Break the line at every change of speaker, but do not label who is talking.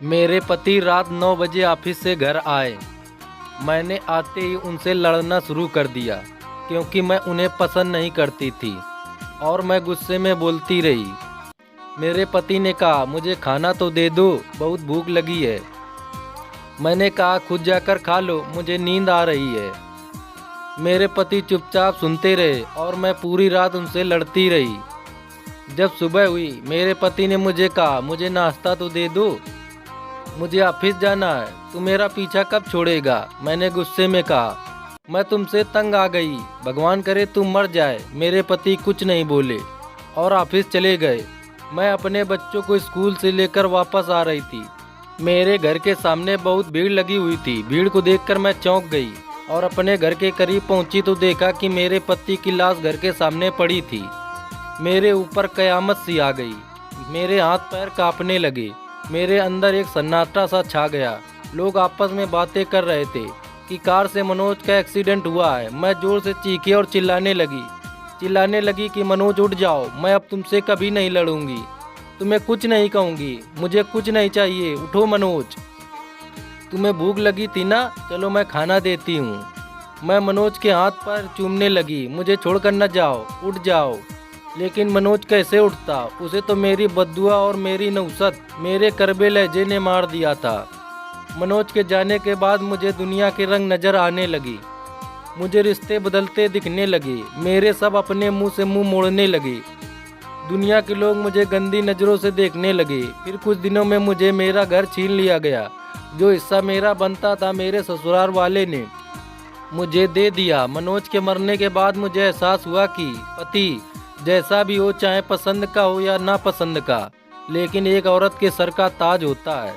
मेरे पति रात 9 बजे ऑफिस से घर आए। मैंने आते ही उनसे लड़ना शुरू कर दिया क्योंकि मैं उन्हें पसंद नहीं करती थी और मैं गुस्से में बोलती रही। मेरे पति ने कहा, मुझे खाना तो दे दो, बहुत भूख लगी है। मैंने कहा, खुद जाकर खा लो, मुझे नींद आ रही है। मेरे पति चुपचाप सुनते रहे और मैं पूरी रात उनसे लड़ती रही। जब सुबह हुई, मेरे पति ने मुझे कहा, मुझे नाश्ता तो दे दो, मुझे ऑफिस जाना है, तू मेरा पीछा कब छोड़ेगा। मैंने गुस्से में कहा, मैं तुमसे तंग आ गई, भगवान करे तुम मर जाए। मेरे पति कुछ नहीं बोले और ऑफिस चले गए। मैं अपने बच्चों को स्कूल से लेकर वापस आ रही थी। मेरे घर के सामने बहुत भीड़ लगी हुई थी। भीड़ को देखकर मैं चौंक गई और अपने घर के करीब पहुंची तो देखा कि मेरे पति की लाश घर के सामने पड़ी थी। मेरे ऊपर कयामत सी आ गई। मेरे हाथ पैर कांपने लगे। मेरे अंदर एक सन्नाटा सा छा गया। लोग आपस में बातें कर रहे थे कि कार से मनोज का एक्सीडेंट हुआ है। मैं जोर से चीखी और चिल्लाने लगी कि मनोज उठ जाओ, मैं अब तुमसे कभी नहीं लड़ूंगी, तुम्हें कुछ नहीं कहूँगी, मुझे कुछ नहीं चाहिए, उठो मनोज। तुम्हें भूख लगी थी ना, चलो मैं खाना देती हूँ। मैं मनोज के हाथ पर चूमने लगी, मुझे छोड़कर न जाओ, उठ जाओ। लेकिन मनोज कैसे उठता, उसे तो मेरी बद्दुआ और मेरी नौसत, मेरे करबे लहजे ने मार दिया था। मनोज के जाने के बाद मुझे दुनिया के रंग नजर आने लगी। मुझे रिश्ते बदलते दिखने लगे। मेरे सब अपने मुंह से मुंह मोड़ने लगे। दुनिया के लोग मुझे गंदी नज़रों से देखने लगे। फिर कुछ दिनों में मुझे मेरा घर छीन लिया गया। जो हिस्सा मेरा बनता था मेरे ससुराल वाले ने मुझे दे दिया। मनोज के मरने के बाद मुझे एहसास हुआ कि पति जैसा भी हो, चाहे पसंद का हो या नापसंद का, लेकिन एक औरत के सर का ताज होता है।